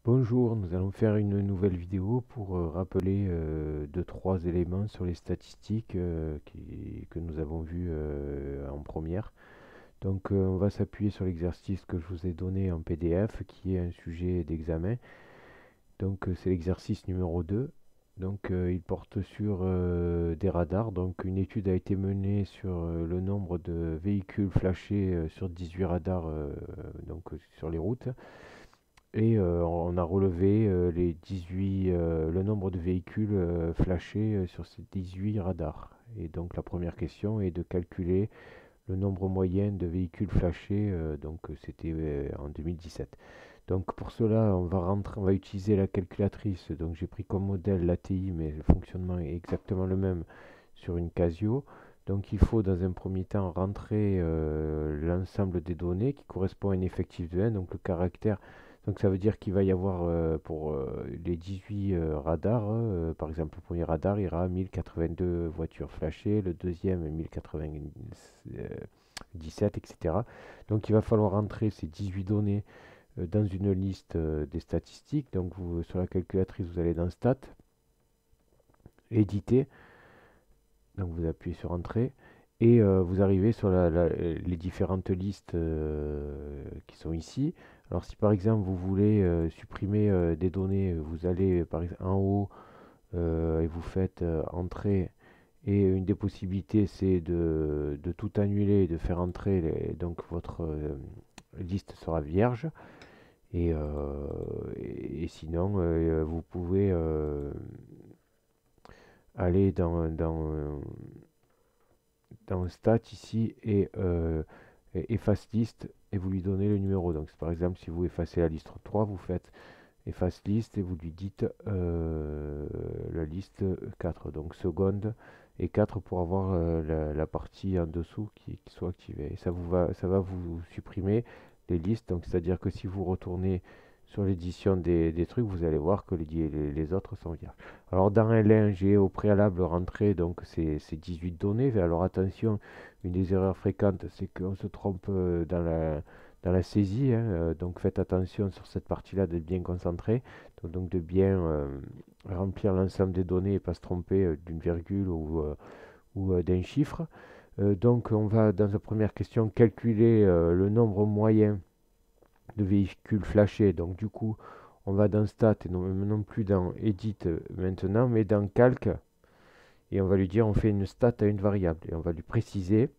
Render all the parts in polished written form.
Bonjour, nous allons faire une nouvelle vidéo pour rappeler deux, trois éléments sur les statistiques que nous avons vus en première. Donc on va s'appuyer sur l'exercice que je vous ai donné en PDF qui est un sujet d'examen. Donc c'est l'exercice numéro 2. Donc il porte sur des radars. Donc une étude a été menée sur le nombre de véhicules flashés sur 18 radars sur les routes. Et on a relevé le nombre de véhicules flashés sur ces 18 radars. Et donc la première question est de calculer le nombre moyen de véhicules flashés, c'était en 2017. Donc pour cela, on va utiliser la calculatrice. Donc j'ai pris comme modèle l'ATI, mais le fonctionnement est exactement le même sur une Casio. Donc il faut dans un premier temps rentrer l'ensemble des données qui correspond à un effectif de n, donc le caractère. Donc ça veut dire qu'il va y avoir pour les 18 radars, par exemple le premier radar il y aura 1082 voitures flashées, le deuxième 1097, etc. Donc il va falloir rentrer ces 18 données dans une liste des statistiques. Donc sur la calculatrice vous allez dans Stats, Éditer, donc vous appuyez sur Entrée et vous arrivez sur les différentes listes qui sont ici. Alors si par exemple vous voulez supprimer des données, vous allez par exemple en haut et vous faites Entrée, et une des possibilités c'est de tout annuler et de faire entrer, donc votre liste sera vierge. Et sinon vous pouvez aller dans Stats ici et efface liste et vous lui donnez le numéro. Donc par exemple si vous effacez la liste 3, vous faites efface liste et vous lui dites la liste 4. Donc seconde et 4 pour avoir la partie en dessous qui soit activée. Et ça va vous supprimer les listes. Donc c'est-à-dire que si vous retournez sur l'édition des trucs, vous allez voir que les autres sont vierges. Alors dans L1, j'ai au préalable rentré donc ces 18 données. Alors attention, une des erreurs fréquentes, c'est qu'on se trompe dans la saisie, hein, donc faites attention sur cette partie-là d'être bien concentré, donc de bien remplir l'ensemble des données et pas se tromper d'une virgule ou d'un chiffre. Donc on va dans la première question calculer le nombre moyen de véhicules flashés. Donc du coup, on va dans Stat et non plus dans Edit maintenant, mais dans Calc. Et on va lui dire on fait une stat à une variable. Et on va lui préciser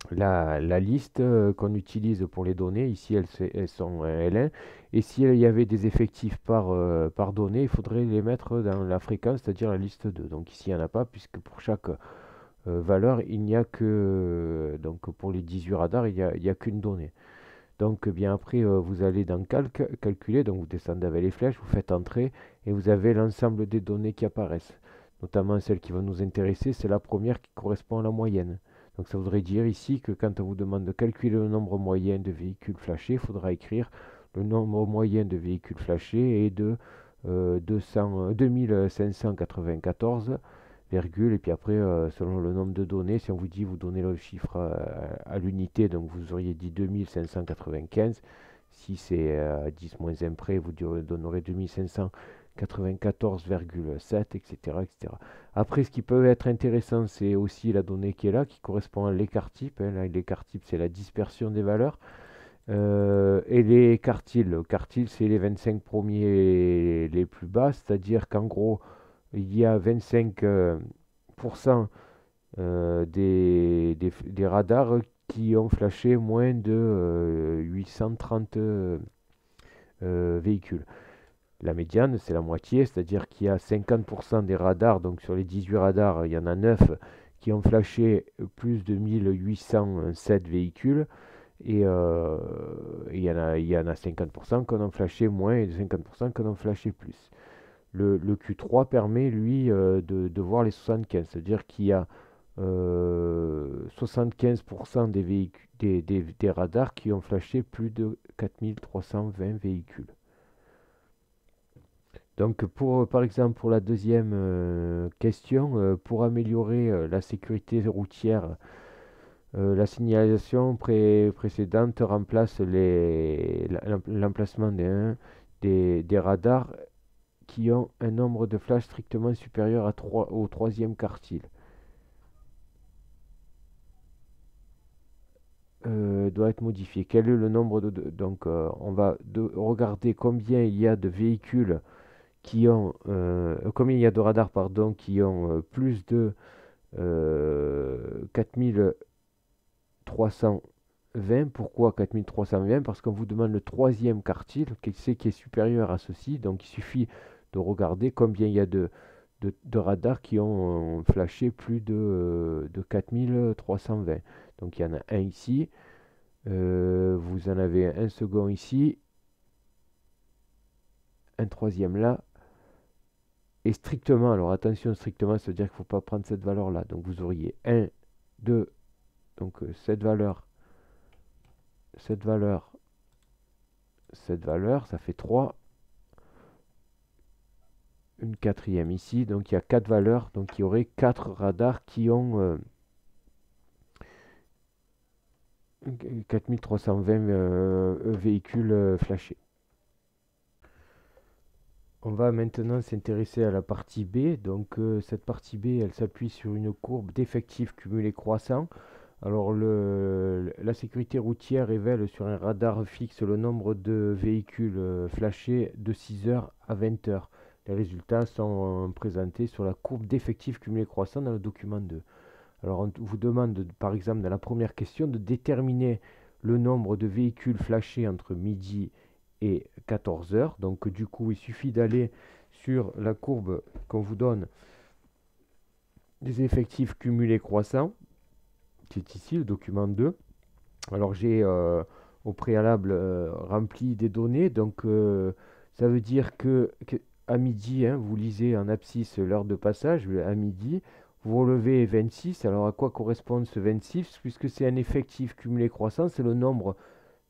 la liste qu'on utilise pour les données. Ici, elles sont L1. Et s'il y avait des effectifs par donnée, il faudrait les mettre dans la fréquence, c'est-à-dire la liste 2. Donc ici, il n'y en a pas, puisque pour chaque valeur, il n'y a que... donc pour les 18 radars, il n'y a qu'une donnée. Donc bien après, vous allez dans calculer, donc vous descendez avec les flèches, vous faites entrer et vous avez l'ensemble des données qui apparaissent. Notamment celle qui va nous intéresser, c'est la première qui correspond à la moyenne. Donc ça voudrait dire ici que quand on vous demande de calculer le nombre moyen de véhicules flashés, il faudra écrire le nombre moyen de véhicules flashés est de 2594, virgule, et puis après, selon le nombre de données, si on vous dit, vous donnez le chiffre à l'unité, donc vous auriez dit 2595. Si c'est à 10 moins 1 près, vous donnerez 2594,7, etc., etc. Après, ce qui peut être intéressant, c'est aussi la donnée qui est là, qui correspond à l'écart type. Hein. L'écart type, c'est la dispersion des valeurs. Et les quartiles. Le quartile, c'est les 25 premiers les plus bas, c'est-à-dire qu'en gros, il y a 25% des radars qui ont flashé moins de 830 véhicules. La médiane, c'est la moitié, c'est-à-dire qu'il y a 50% des radars, donc sur les 18 radars, il y en a 9 qui ont flashé plus de 1807 véhicules, et il y en a 50% qui en ont flashé moins et 50% qui en ont flashé plus. Le Q3 permet, lui, de voir les 75, c'est-à-dire qu'il y a 75% des radars qui ont flashé plus de 4320 véhicules. Donc, par exemple, pour la deuxième question, pour améliorer la sécurité routière, la signalisation précédente remplace l'emplacement des 1, des radars qui ont un nombre de flashs strictement supérieur à 3, au troisième quartile. Doit être modifié. Quel est le nombre donc on va regarder combien il y a de véhicules qui ont combien il y a de radars pardon qui ont plus de 4320. Pourquoi 4320? Parce qu'on vous demande le troisième quartile qui est supérieur à ceci, donc il suffit de regarder combien il y a de radars qui ont flashé plus de 4320. Donc il y en a un ici, vous en avez un second ici, un troisième là, et strictement, alors attention, strictement, ça veut dire qu'il ne faut pas prendre cette valeur-là. Donc vous auriez 1, 2, donc cette valeur, cette valeur, cette valeur, ça fait 3, une quatrième ici, donc il y a 4 valeurs, donc il y aurait 4 radars qui ont 4320 véhicules flashés. On va maintenant s'intéresser à la partie B. Donc cette partie B, elle s'appuie sur une courbe d'effectifs cumulés croissants. Alors la sécurité routière révèle sur un radar fixe le nombre de véhicules flashés de 6h à 20h. Les résultats sont présentés sur la courbe d'effectifs cumulés croissants dans le document 2. Alors on vous demande par exemple dans la première question de déterminer le nombre de véhicules flashés entre midi et 14h. Donc du coup il suffit d'aller sur la courbe qu'on vous donne des effectifs cumulés croissants, qui est ici le document 2. Alors j'ai au préalable rempli des données, donc ça veut dire que à midi, hein, vous lisez en abscisse l'heure de passage, à midi, vous relevez 26. Alors à quoi correspond ce 26? Puisque c'est un effectif cumulé croissant, c'est le nombre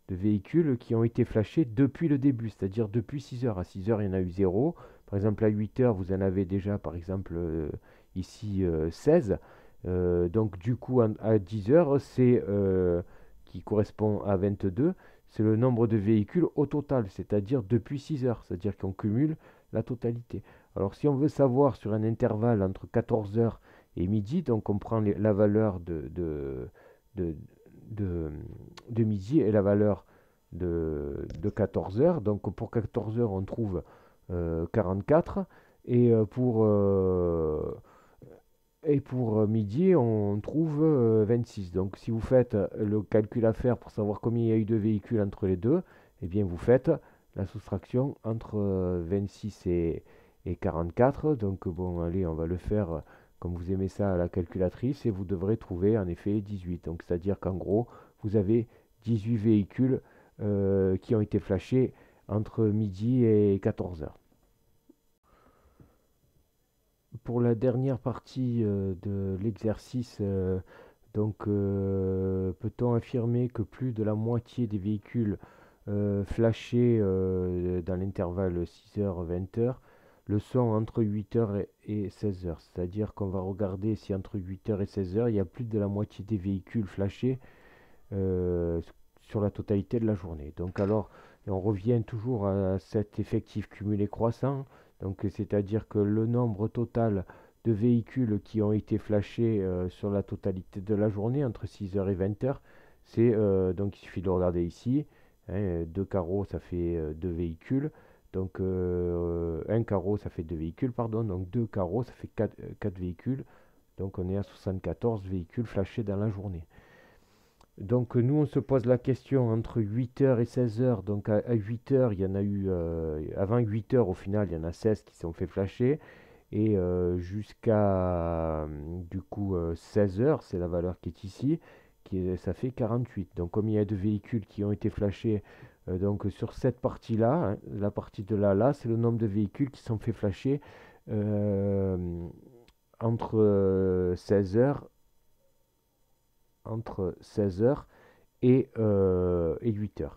de véhicules qui ont été flashés depuis le début, c'est-à-dire depuis 6 heures. À 6 heures, il y en a eu 0. Par exemple, à 8 heures, vous en avez déjà, par exemple, ici 16. Donc du coup, à 10 heures, c'est qui correspond à 22, c'est le nombre de véhicules au total, c'est-à-dire depuis 6 heures, c'est-à-dire qu'on cumule la totalité. Alors si on veut savoir sur un intervalle entre 14 heures et midi, donc on prend la valeur de, de midi et la valeur de 14 heures. Donc pour 14 heures, on trouve 44. Et pour midi, on trouve 26. Donc si vous faites le calcul à faire pour savoir combien il y a eu de véhicules entre les deux, eh bien vous faites la soustraction entre 26 et 44. Donc bon, allez, on va le faire comme vous aimez ça à la calculatrice et vous devrez trouver en effet 18. Donc c'est-à-dire qu'en gros, vous avez 18 véhicules qui ont été flashés entre midi et 14 heures. Pour la dernière partie de l'exercice, peut-on affirmer que plus de la moitié des véhicules flashés dans l'intervalle 6h-20h le sont entre 8h et 16h. C'est-à-dire qu'on va regarder si entre 8h et 16h, il y a plus de la moitié des véhicules flashés sur la totalité de la journée. Donc alors, on revient toujours à cet effectif cumulé croissant. Donc c'est-à-dire que le nombre total de véhicules qui ont été flashés sur la totalité de la journée entre 6h et 20h, c'est donc il suffit de regarder ici, hein, 2 carreaux ça fait 2 véhicules, donc un carreau ça fait 2 véhicules, pardon, donc 2 carreaux ça fait 4 véhicules, donc on est à 74 véhicules flashés dans la journée. Donc nous on se pose la question entre 8h et 16h, donc à 8h il y en a eu, avant 8h au final il y en a 16 qui sont fait flasher, et jusqu'à du coup 16h, c'est la valeur qui est ici, ça fait 48. Donc comme il y a de véhicules qui ont été flashés donc sur cette partie-là, hein, la partie de là, c'est le nombre de véhicules qui sont fait flasher entre 16h et 8h.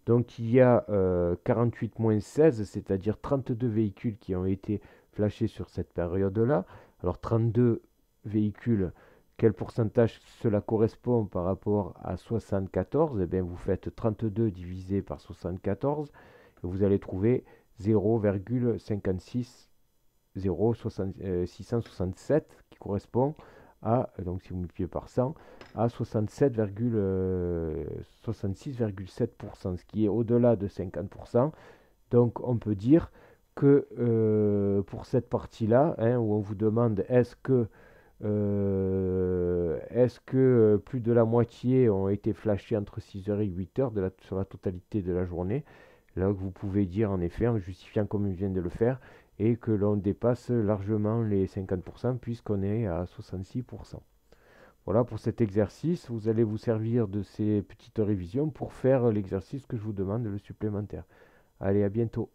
Donc il y a 48 moins 16, c'est-à-dire 32 véhicules qui ont été flashés sur cette période-là. Alors 32 véhicules, quel pourcentage cela correspond par rapport à 74? Eh bien vous faites 32 divisé par 74, vous allez trouver 0,56067 qui correspond à, donc si vous multipliez par 100, à 66,7%, ce qui est au-delà de 50%. Donc on peut dire que pour cette partie-là, hein, où on vous demande est-ce que plus de la moitié ont été flashés entre 6h et 8h sur la totalité de la journée, là vous pouvez dire en effet, en justifiant comme je viens de le faire, et que l'on dépasse largement les 50% puisqu'on est à 66%. Voilà pour cet exercice, vous allez vous servir de ces petites révisions pour faire l'exercice que je vous demande, le supplémentaire. Allez, à bientôt.